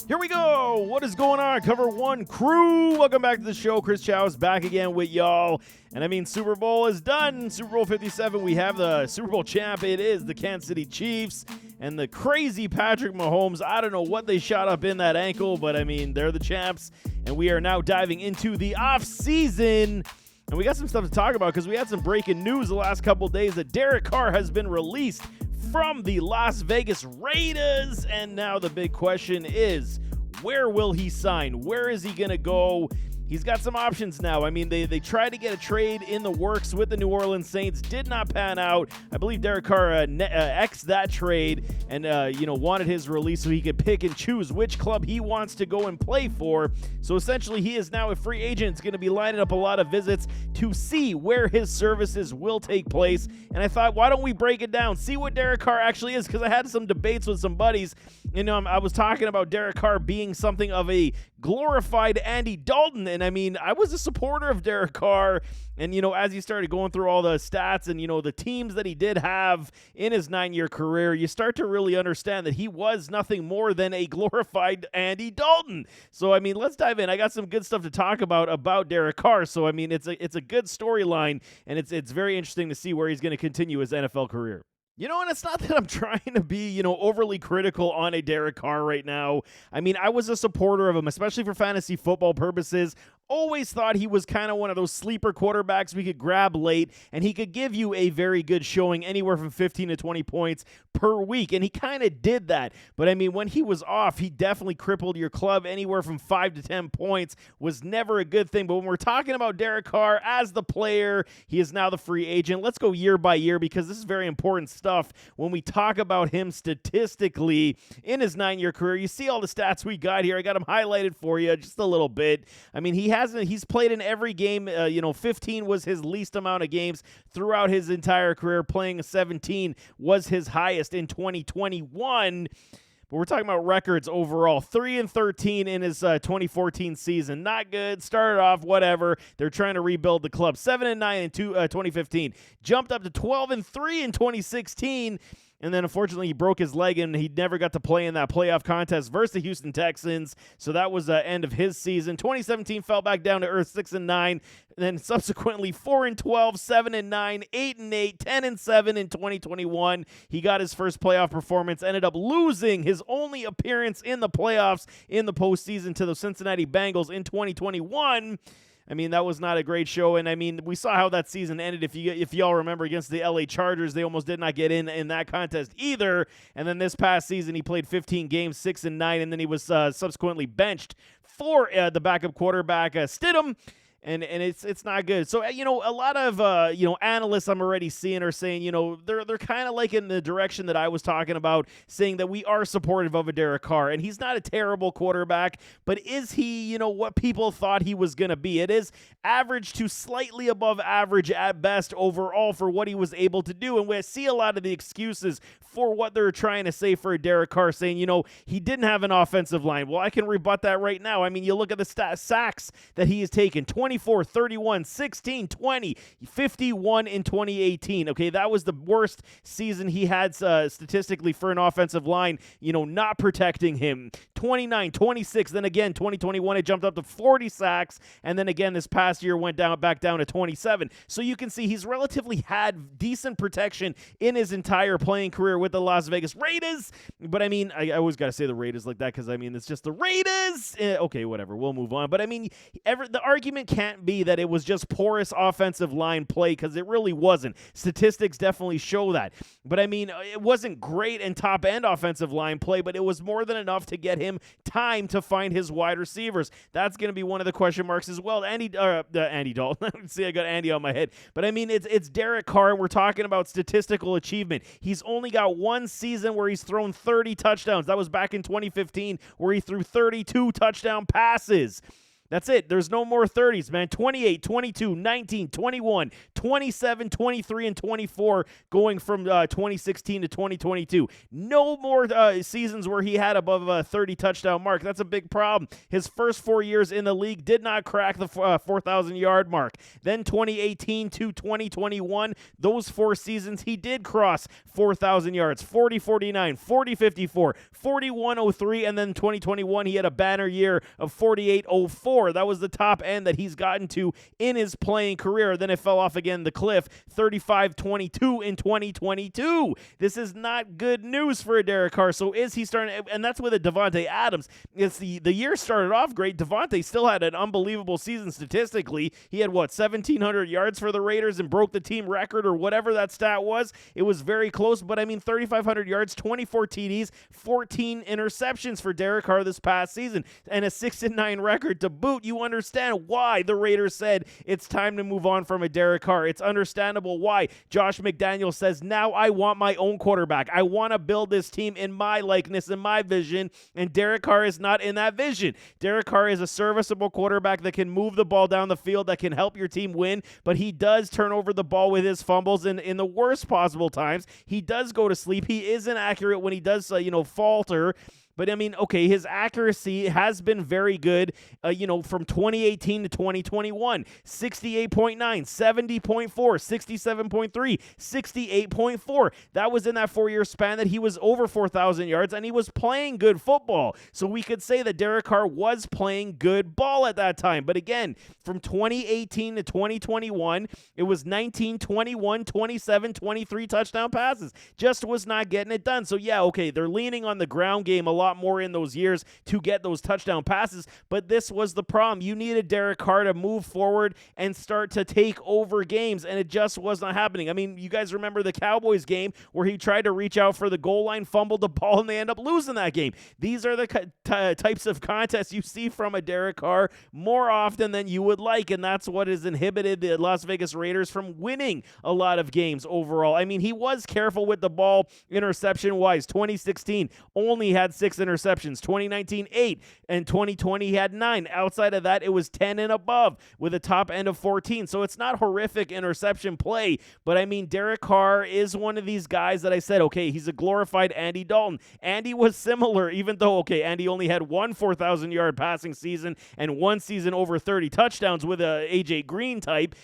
Here we go. What is going on? Cover One crew. Welcome back to the show. Chous back again with y'all. And I mean, Super Bowl is done. Super Bowl 57. We have the Super Bowl champ. It is the Kansas City Cheifs and the crazy Patrick Mahomes. I don't know what they shot up in that ankle, but I mean, they're the champs. And we are now diving into the offseason. And we got some stuff to talk about because we had some breaking news the last couple days that Derek Carr has been released from the Las Vegas Raiders. And now the big question is, where will he sign? Where is he going to go? He's got some options now. I mean, they tried to get a trade in the works with the New Orleans Saints. Did not pan out. I believe Derek Carr X'd that trade and, wanted his release so he could pick and choose which club he wants to go and play for. So essentially, he is now a free agent. It's going to be lining up a lot of visits to see where his services will take place. And I thought, why don't we break it down? See what Derek Carr actually is, because I had some debates with some buddies. I was talking about Derek Carr being something of a glorified Andy Dalton. And I mean, I was a supporter of Derek Carr. And, as he started going through all the stats and, the teams that he did have in his 9-year career, you start to really understand that he was nothing more than a glorified Andy Dalton. So, I mean, let's dive in. I got some good stuff to talk about Derek Carr. So, I mean, it's a good storyline, and it's very interesting to see where he's going to continue his NFL career. And it's not that I'm trying to be, overly critical on a Derek Carr right now. I mean, I was a supporter of him, especially for fantasy football purposes. Always thought he was kind of one of those sleeper quarterbacks we could grab late, and he could give you a very good showing, anywhere from 15 to 20 points per week, and he kind of did that. But, I mean, when he was off, he definitely crippled your club. Anywhere from 5 to 10 points was never a good thing. But when we're talking about Derek Carr as the player, he is now the free agent. Let's go year by year, because this is very important stuff when we talk about him statistically in his 9-year career. You see all the stats we got here. I got them highlighted for you just a little bit. I mean, he's played in every game. 15 was his least amount of games throughout his entire career. Playing 17 was his highest in 2021. But we're talking about records overall. 3-13 in his 2014 season. Not good. Started off whatever. They're trying to rebuild the club. 7-9 in 2015. Jumped up to 12-3 in 2016. And then, unfortunately, he broke his leg, and he never got to play in that playoff contest versus the Houston Texans. So that was the end of his season. 2017 fell back down to earth, 6-9. And then subsequently 4-12, 7-9, 8-8, 10-7 in 2021. He got his first playoff performance, ended up losing his only appearance in the playoffs in the postseason to the Cincinnati Bengals in 2021. I mean, that was not a great show, and I mean, we saw how that season ended. If y'all remember, against the LA Chargers, they almost did not get in that contest either. And then this past season, he played 15 games, 6-9, and then he was subsequently benched for the backup quarterback Stidham. And it's not good. So, a lot of, analysts I'm already seeing are saying, they're kind of like in the direction that I was talking about, saying that we are supportive of a Derek Carr. And he's not a terrible quarterback, but is he, what people thought he was going to be? It is average to slightly above average at best overall for what he was able to do. And we see a lot of the excuses for what they're trying to say for Derek Carr, saying, he didn't have an offensive line. Well, I can rebut that right now. I mean, you look at the sacks that he has taken, 24, 31, 16, 20, 51 in 2018. Okay, that was the worst season he had statistically for an offensive line, not protecting him. 29, 26, then again, 2021, it jumped up to 40 sacks, and then again, this past year went back down to 27. So you can see he's relatively had decent protection in his entire playing career with the Las Vegas Raiders. But I mean, I always got to say the Raiders like that because, I mean, it's just the Raiders. Okay, whatever, we'll move on. But I mean, the argument can't be that it was just porous offensive line play, because it really wasn't. Statistics definitely show that. But I mean, it wasn't great in top-end offensive line play, but it was more than enough to get him time to find his wide receivers. That's going to be one of the question marks as well. Andy Dalton. See, I got Andy on my head. But I mean, it's Derek Carr, and we're talking about statistical achievement. He's only got one season where he's thrown 30 touchdowns. That was back in 2015, where he threw 32 touchdown passes. That's it. There's no more 30s, man. 28, 22, 19, 21, 27, 23, and 24 going from 2016 to 2022. No more seasons where he had above a 30 touchdown mark. That's a big problem. His first 4 years in the league did not crack the 4,000-yard mark. Then 2018 to 2021, those 4 seasons, he did cross 4,000 yards, 40-49, 40-54, 41-03, and then 2021, he had a banner year of 48-04. That was the top end that he's gotten to in his playing career. Then it fell off again the cliff, 35-22 in 2022. This is not good news for a Derek Carr. So is he starting, and that's with a Devontae Adams. It's the year started off great. Devontae still had an unbelievable season statistically. He had, 1,700 yards for the Raiders and broke the team record or whatever that stat was. It was very close, but 3,500 yards, 24 TDs, 14 interceptions for Derek Carr this past season, and a 6-9 record to boot. You understand why the Raiders said it's time to move on from a Derek Carr. It's understandable why Josh McDaniels says, now I want my own quarterback. I want to build this team in my likeness and my vision, and Derek Carr is not in that vision. Derek Carr is a serviceable quarterback that can move the ball down the field, that can help your team win, but he does turn over the ball with his fumbles in the worst possible times. He does go to sleep. He is inaccurate when he does, falter. But, his accuracy has been very good, from 2018 to 2021. 68.9, 70.4, 67.3, 68.4. That was in that 4-year span that he was over 4,000 yards, and he was playing good football. So we could say that Derek Carr was playing good ball at that time. But again, from 2018 to 2021, it was 19, 21, 27, 23 touchdown passes. Just was not getting it done. So, they're leaning on the ground game a lot more in those years to get those touchdown passes, but this was the problem. You needed Derek Carr to move forward and start to take over games, and it just was not happening. You guys remember the Cowboys game where he tried to reach out for the goal line, fumbled the ball, and they end up losing that game. These are the types of contests you see from a Derek Carr more often than you would like, and that's what has inhibited the Las Vegas Raiders from winning a lot of games overall. He was careful with the ball interception-wise. 2016 only had 6 interceptions, 2019 8, and 2020 he had 9. Outside of that, it was 10 and above with a top end of 14. So it's not horrific interception play, but Derek Carr is one of these guys that I said, okay, he's a glorified Andy Dalton. Andy was similar, even though, Andy only had one 4,000-yard passing season and one season over 30 touchdowns with a AJ Green type.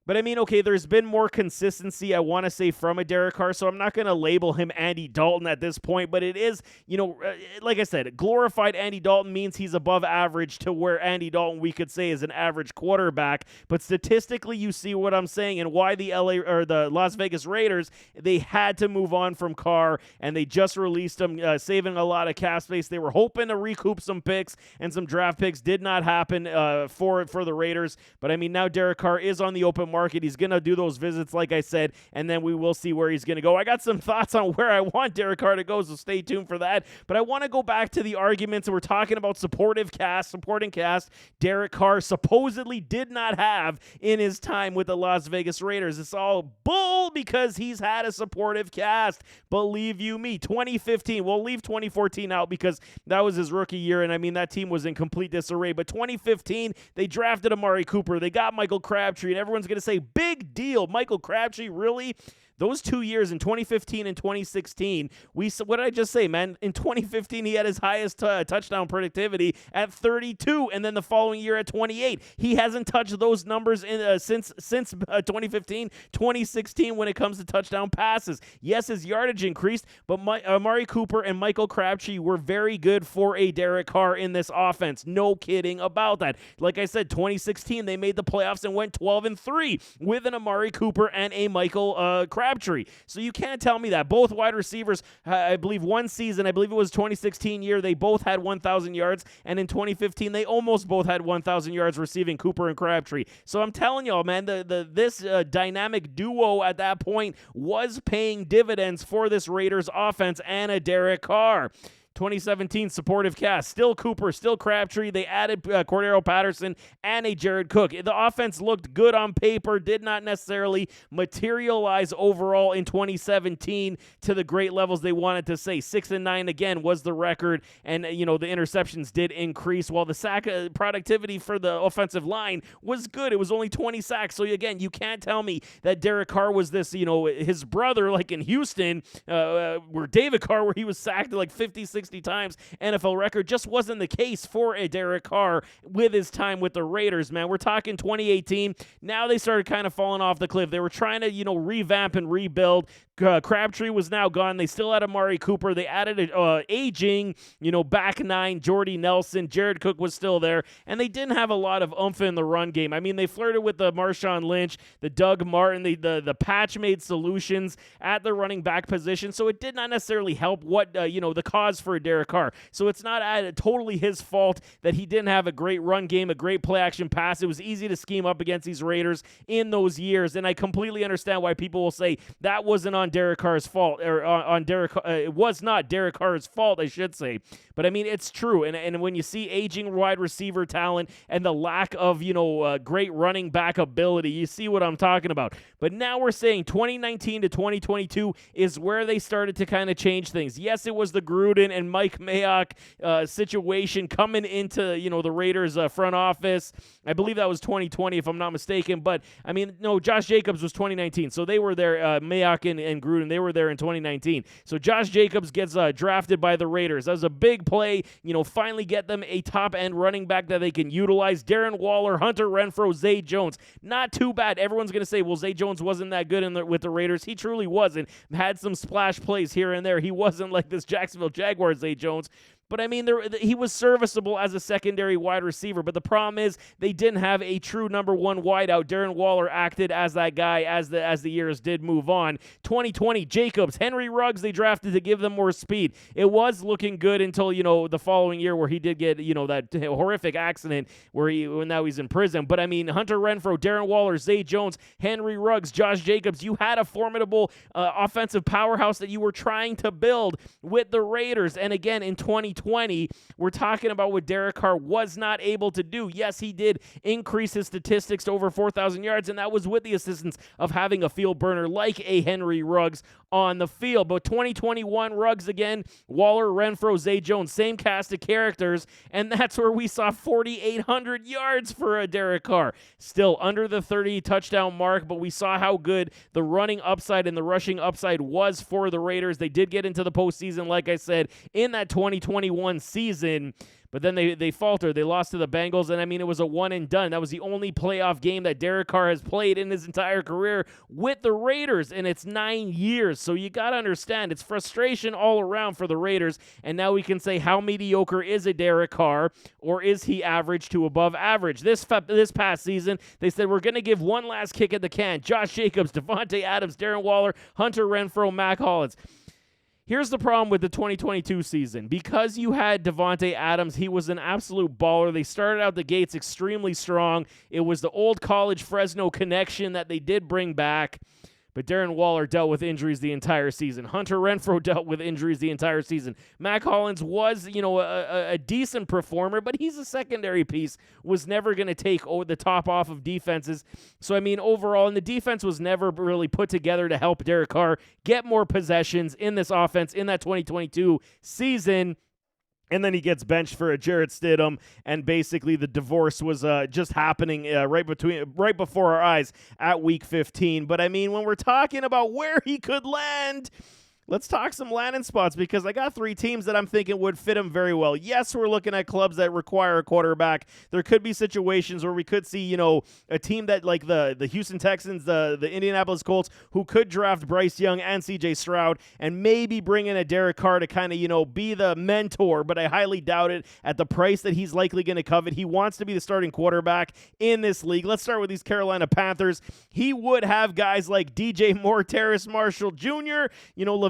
But there's been more consistency, I want to say, from a Derek Carr, so I'm not going to label him Andy Dalton at this point, but it is, like I said, glorified Andy Dalton means he's above average to where Andy Dalton, we could say, is an average quarterback, but statistically, you see what I'm saying and why the Las Vegas Raiders, they had to move on from Carr, and they just released him, saving a lot of cap space. They were hoping to recoup some picks, and some draft picks did not happen for the Raiders, but now Derek Carr is on the open market. He's going to do those visits, like I said, and then we will see where he's going to go. I got some thoughts on where I want Derek Carr to go, so stay tuned for that. But I want to go back to the arguments, and we're talking about supporting cast Derek Carr supposedly did not have in his time with the Las Vegas Raiders. It's all bull because he's had a supportive cast. Believe you me. 2015, we'll leave 2014 out because that was his rookie year, and that team was in complete disarray. But 2015, they drafted Amari Cooper. They got Michael Crabtree, and everyone's going to say, big deal. Michael Crabtree, really? Those 2 years in 2015 and 2016, what did I just say, man? In 2015, he had his highest touchdown productivity at 32, and then the following year at 28. He hasn't touched those numbers since 2015, 2016 when it comes to touchdown passes. Yes, his yardage increased, but Amari Cooper and Michael Crabtree were very good for a Derek Carr in this offense. No kidding about that. Like I said, 2016, they made the playoffs and went 12-3 with an Amari Cooper and a Michael Crabtree. So you can't tell me that. Both wide receivers, I believe one season, I believe it was 2016 year, they both had 1,000 yards, and in 2015, they almost both had 1,000 yards receiving, Cooper and Crabtree. So I'm telling y'all, man, this dynamic duo at that point was paying dividends for this Raiders offense and a Derek Carr. 2017 supportive cast, still Cooper, still Crabtree. They added Cordero Patterson and a Jared Cook. The offense looked good on paper, did not necessarily materialize overall in 2017 to the great levels they wanted to say. 6-9 again was the record, and the interceptions did increase while the sack productivity for the offensive line was good. It was only 20 sacks. So again, you can't tell me that Derek Carr was this, his brother like in Houston, where David Carr, where he was sacked like 50, 60 times, NFL record. Just wasn't the case for a Derek Carr with his time with the Raiders, man. We're talking 2018. Now they started kind of falling off the cliff. They were trying to, revamp and rebuild. Crabtree was now gone. They still had Amari Cooper. They added aging, back nine, Jordy Nelson. Jared Cook was still there, and they didn't have a lot of oomph in the run game. I mean, they flirted with the Marshawn Lynch, the Doug Martin, the patch-made solutions at the running back position, so it did not necessarily help what, the cause for Derek Carr. So it's not totally his fault that he didn't have a great run game, a great play-action pass. It was easy to scheme up against these Raiders in those years, and I completely understand why people will say that wasn't on Derek Carr's fault, or on Derek. It was not Derek Carr's fault, I should say. But I mean, it's true. And when you see aging wide receiver talent and the lack of great running back ability, you see what I'm talking about. But now we're saying 2019 to 2022 is where they started to kind of change things. Yes, it was the Gruden and Mike Mayock situation coming into the Raiders front office. I believe that was 2020, if I'm not mistaken. But I mean, no, Josh Jacobs was 2019, so they were there. Mayock and Gruden, they were there in 2019. So Josh Jacobs gets drafted by the Raiders. That was a big play. Finally get them a top-end running back that they can utilize. Darren Waller, Hunter Renfrow, Zay Jones. Not too bad. Everyone's going to say, well, Zay Jones wasn't that good with the Raiders. He truly wasn't. Had some splash plays here and there. He wasn't like this Jacksonville Jaguars Zay Jones. But I mean, he was serviceable as a secondary wide receiver. But the problem is they didn't have a true number one wideout. Darren Waller acted as that guy as the years did move on. 2020, Jacobs, Henry Ruggs, they drafted to give them more speed. It was looking good until the following year where he did get that horrific accident where now he's in prison. But I mean, Hunter Renfrow, Darren Waller, Zay Jones, Henry Ruggs, Josh Jacobs. You had a formidable offensive powerhouse that you were trying to build with the Raiders. And again, in 2020, we're talking about what Derek Carr was not able to do. Yes, he did increase his statistics to over 4,000 yards, and that was with the assistance of having a field burner like a Henry Ruggs on the field. But 2021, Ruggs again, Waller, Renfrow, Zay Jones, same cast of characters, and that's where we saw 4,800 yards for a Derek Carr. Still under the 30 touchdown mark, but we saw how good the running upside and the rushing upside was for the Raiders. They did get into the postseason, like I said, in that 2021 season, but then they faltered. They lost to the Bengals, and I mean, it was a one and done. That was the only playoff game that Derek Carr has played in his entire career with the Raiders, and it's 9 years. So you got to understand, it's frustration all around for the Raiders, and now we can say how mediocre is a Derek Carr, or is he average to above average? This past season, they said we're going to give one last kick at the can. Josh Jacobs, Devontae Adams, Darren Waller, Hunter Renfrow, Mac Hollins. Here's the problem with the 2022 season. Because you had Devontae Adams, he was an absolute baller. They started out the gates extremely strong. It was the old college Fresno connection that they did bring back. But Darren Waller dealt with injuries the entire season. Hunter Renfrow dealt with injuries the entire season. Mac Hollins was, a decent performer, but he's a secondary piece, was never going to take the top off of defenses. So, I mean, overall, and the defense was never really put together to help Derek Carr get more possessions in this offense in that 2022 season. And then he gets benched for a Jarrett Stidham, and basically the divorce was just happening right before our eyes at Week 15. But I mean, when we're talking about where he could land, let's talk some landing spots, because I got 3 teams that I'm thinking would fit him very well. Yes, we're looking at clubs that require a quarterback. There could be situations where we could see, a team that like the Houston Texans, the Indianapolis Colts, who could draft Bryce Young and CJ Stroud and maybe bring in a Derek Carr to kind of, be the mentor, but I highly doubt it at the price that he's likely going to covet. He wants to be the starting quarterback in this league. Let's start with these Carolina Panthers. He would have guys like DJ Moore, Terrace Marshall Jr.,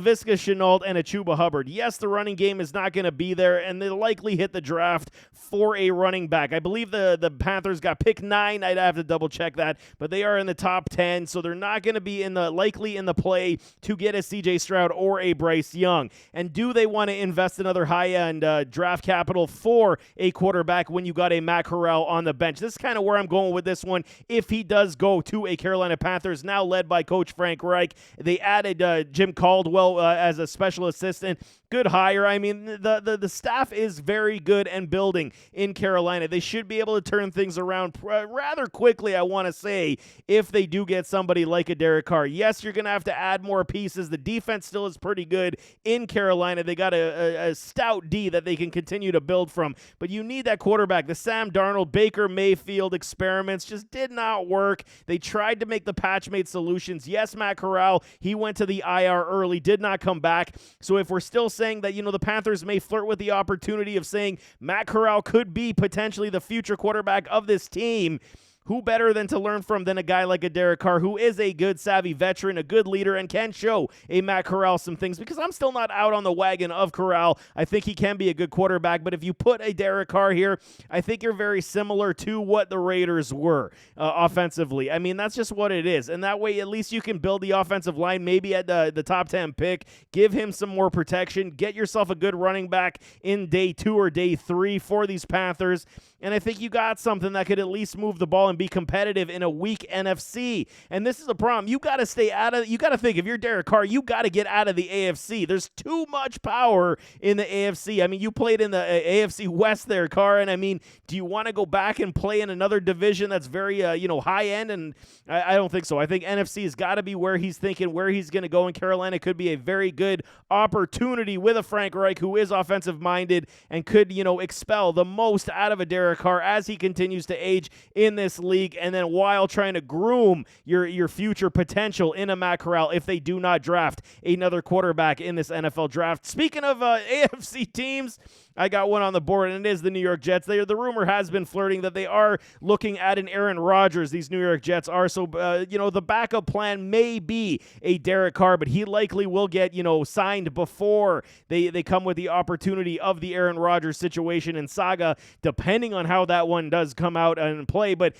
Laviska Shenault and a Chuba Hubbard. Yes, the running game is not going to be there, and they'll likely hit the draft for a running back. I believe the Panthers got pick 9. I'd have to double-check that, but they are in the top 10, so they're not going to be likely in the play to get a C.J. Stroud or a Bryce Young. And do they want to invest another high-end draft capital for a quarterback when you got a Matt Corral on the bench? This is kind of where I'm going with this one. If he does go to a Carolina Panthers, now led by Coach Frank Reich, they added Jim Caldwell as a special assistant. Good hire. I mean, the staff is very good and building in Carolina. They should be able to turn things around rather quickly, I want to say, if they do get somebody like a Derek Carr. Yes, you're going to have to add more pieces. The defense still is pretty good in Carolina. They got a stout D that they can continue to build from, but you need that quarterback. The Sam Darnold, Baker Mayfield experiments just did not work. They tried to make the patch-made solutions. Yes, Matt Corral, he went to the IR early, did not come back. So if we're still saying that, the Panthers may flirt with the opportunity of saying Matt Corral could be potentially the future quarterback of this team, who better than to learn from than a guy like a Derek Carr, who is a good, savvy veteran, a good leader, and can show a Matt Corral some things, because I'm still not out on the wagon of Corral. I think he can be a good quarterback, but if you put a Derek Carr here, I think you're very similar to what the Raiders were offensively. I mean, that's just what it is, and that way at least you can build the offensive line maybe at the top 10 pick, give him some more protection, get yourself a good running back in day 2 or day 3 for these Panthers, and I think you got something that could at least move the ball and be competitive in a weak NFC. And this is a problem. You got to stay out of, you got to think, if you're Derek Carr, you got to get out of the AFC. There's too much power in the AFC. I mean, you played in the AFC West there, Carr, and I mean, do you want to go back and play in another division that's very, high end? And I don't think so. I think NFC has got to be where he's thinking, where he's going to go, and Carolina could be a very good opportunity with a Frank Reich who is offensive-minded and could, expel the most out of a Derek Carr as he continues to age in this league, and then while trying to groom your future potential in a Matt Corral if they do not draft another quarterback in this NFL draft. Speaking of AFC teams, I got one on the board, and it is the New York Jets. The rumor has been flirting that they are looking at an Aaron Rodgers. These New York Jets are. So, the backup plan may be a Derek Carr, but he likely will get, signed before they come with the opportunity of the Aaron Rodgers situation and saga, depending on how that one does come out and play. But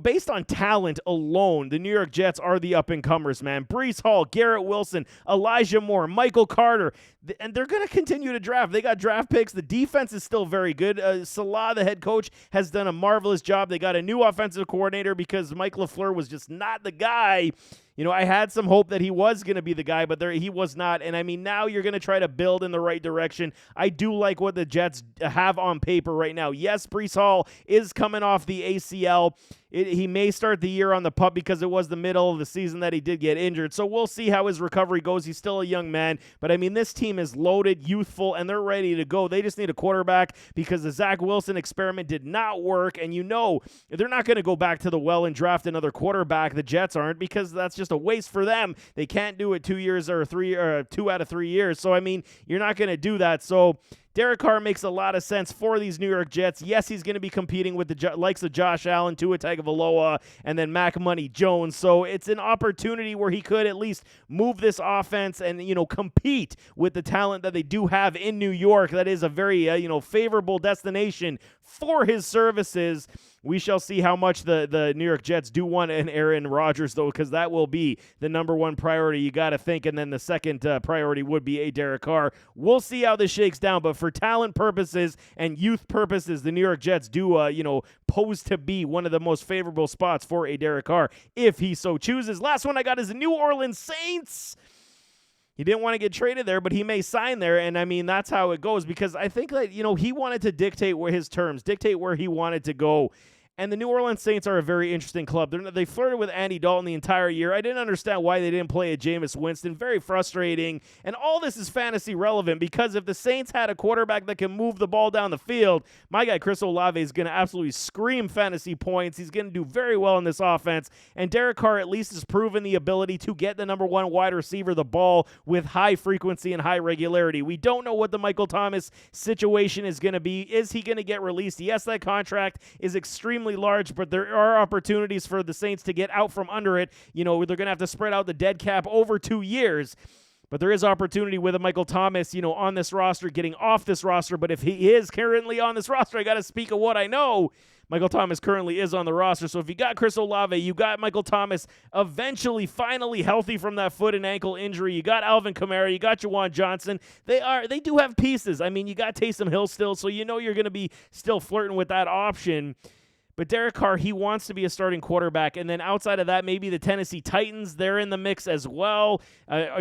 based on talent alone, the New York Jets are the up-and-comers, man. Breece Hall, Garrett Wilson, Elijah Moore, Michael Carter, and they're going to continue to draft. They got draft picks. The defense is still very good. Salah, the head coach, has done a marvelous job. They got a new offensive coordinator because Mike LaFleur was just not the guy. I had some hope that he was going to be the guy, but he was not. And, I mean, now you're going to try to build in the right direction. I do like what the Jets have on paper right now. Yes, Breece Hall is coming off the ACL. He may start the year on the pup because it was the middle of the season that he did get injured. So we'll see how his recovery goes. He's still a young man. But, I mean, this team is loaded, youthful, and they're ready to go. They just need a quarterback because the Zach Wilson experiment did not work. And they're not going to go back to the well and draft another quarterback. The Jets aren't, because that's just a waste for them. They can't do it 2 years or 2 out of 3 years. So, I mean, you're not going to do that. So Derek Carr makes a lot of sense for these New York Jets. Yes, he's going to be competing with the likes of Josh Allen, Tua Tagovailoa, and then Mac Money Jones. So it's an opportunity where he could at least move this offense and, compete with the talent that they do have in New York. That is a very, favorable destination for his services. We shall see how much the New York Jets do want an Aaron Rodgers, though, because that will be the number one priority, you got to think, and then the second priority would be a Derek Carr. We'll see how this shakes down, but for talent purposes and youth purposes, the New York Jets do, pose to be one of the most favorable spots for a Derek Carr if he so chooses. Last one I got is the New Orleans Saints. He didn't want to get traded there, but he may sign there, and, I mean, that's how it goes, because I think that, he wanted to dictate where his terms, dictate where he wanted to go. And the New Orleans Saints are a very interesting club. They flirted with Andy Dalton the entire year. I didn't understand why they didn't play a Jameis Winston. Very frustrating. And all this is fantasy relevant because if the Saints had a quarterback that can move the ball down the field, my guy Chris Olave is going to absolutely scream fantasy points. He's going to do very well in this offense. And Derek Carr at least has proven the ability to get the number one wide receiver the ball with high frequency and high regularity. We don't know what the Michael Thomas situation is going to be. Is he going to get released? Yes, that contract is extremely large, but there are opportunities for the Saints to get out from under it. They're going to have to spread out the dead cap over 2 years. But there is opportunity with a Michael Thomas, on this roster, getting off this roster. But if he is currently on this roster, I got to speak of what I know. Michael Thomas currently is on the roster. So if you got Chris Olave, you got Michael Thomas eventually finally healthy from that foot and ankle injury. You got Alvin Kamara. You got Juwan Johnson. They do have pieces. I mean, you got Taysom Hill still, so you're going to be still flirting with that option. But Derek Carr, he wants to be a starting quarterback. And then outside of that, maybe the Tennessee Titans, they're in the mix as well.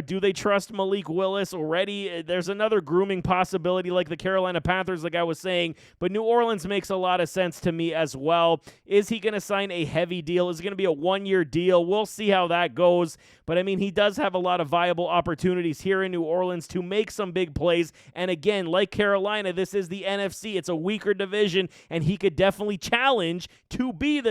Do they trust Malik Willis already? There's another grooming possibility like the Carolina Panthers, like I was saying. But New Orleans makes a lot of sense to me as well. Is he going to sign a heavy deal? Is it going to be a one-year deal? We'll see how that goes. But, I mean, he does have a lot of viable opportunities here in New Orleans to make some big plays. And, again, like Carolina, this is the NFC. It's a weaker division, and he could definitely challenge to be the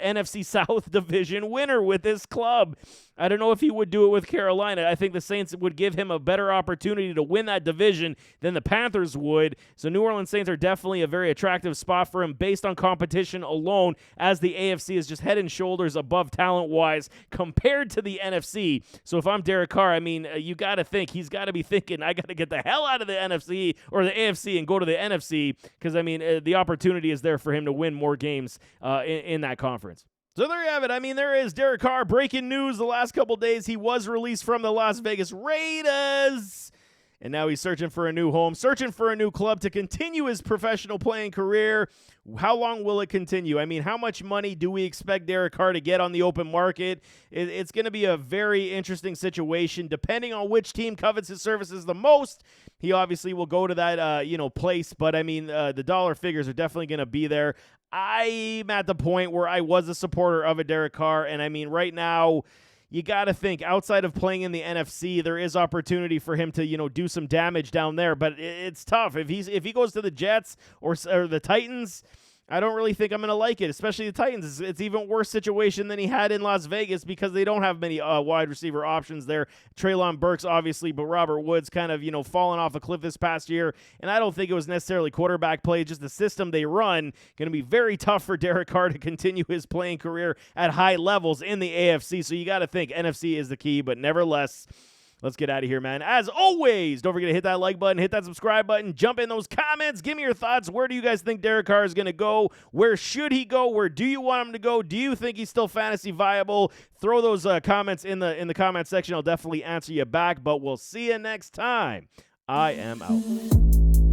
NFC South division winner with this club. I don't know if he would do it with Carolina. I think the Saints would give him a better opportunity to win that division than the Panthers would. So New Orleans Saints are definitely a very attractive spot for him based on competition alone, as the AFC is just head and shoulders above talent-wise compared to the NFC. So if I'm Derek Carr, I mean, you got to think, he's got to be thinking, I got to get the hell out of the NFC or the AFC and go to the NFC because, I mean, the opportunity is there for him to win more games in that conference. So there you have it. I mean, there is Derek Carr. Breaking news the last couple days. He was released from the Las Vegas Raiders, and now he's searching for a new home, searching for a new club to continue his professional playing career. How long will it continue? I mean, how much money do we expect Derek Carr to get on the open market? It's going to be a very interesting situation. Depending on which team covets his services the most, he obviously will go to that place. But, I mean, the dollar figures are definitely going to be there. I'm at the point where I was a supporter of a Derek Carr, and I mean, right now, you got to think outside of playing in the NFC, there is opportunity for him to, do some damage down there. But it's tough if he goes to the Jets or the Titans. I don't really think I'm going to like it, especially the Titans. It's even worse situation than he had in Las Vegas because they don't have many wide receiver options there. Treylon Burks, obviously, but Robert Woods kind of, falling off a cliff this past year. And I don't think it was necessarily quarterback play, just the system they run. Going to be very tough for Derek Carr to continue his playing career at high levels in the AFC. So you got to think NFC is the key, but nevertheless, let's get out of here, man. As always, don't forget to hit that like button, hit that subscribe button, jump in those comments. Give me your thoughts. Where do you guys think Derek Carr is going to go? Where should he go? Where do you want him to go? Do you think he's still fantasy viable? Throw those comments in the comment section. I'll definitely answer you back, but we'll see you next time. I am out.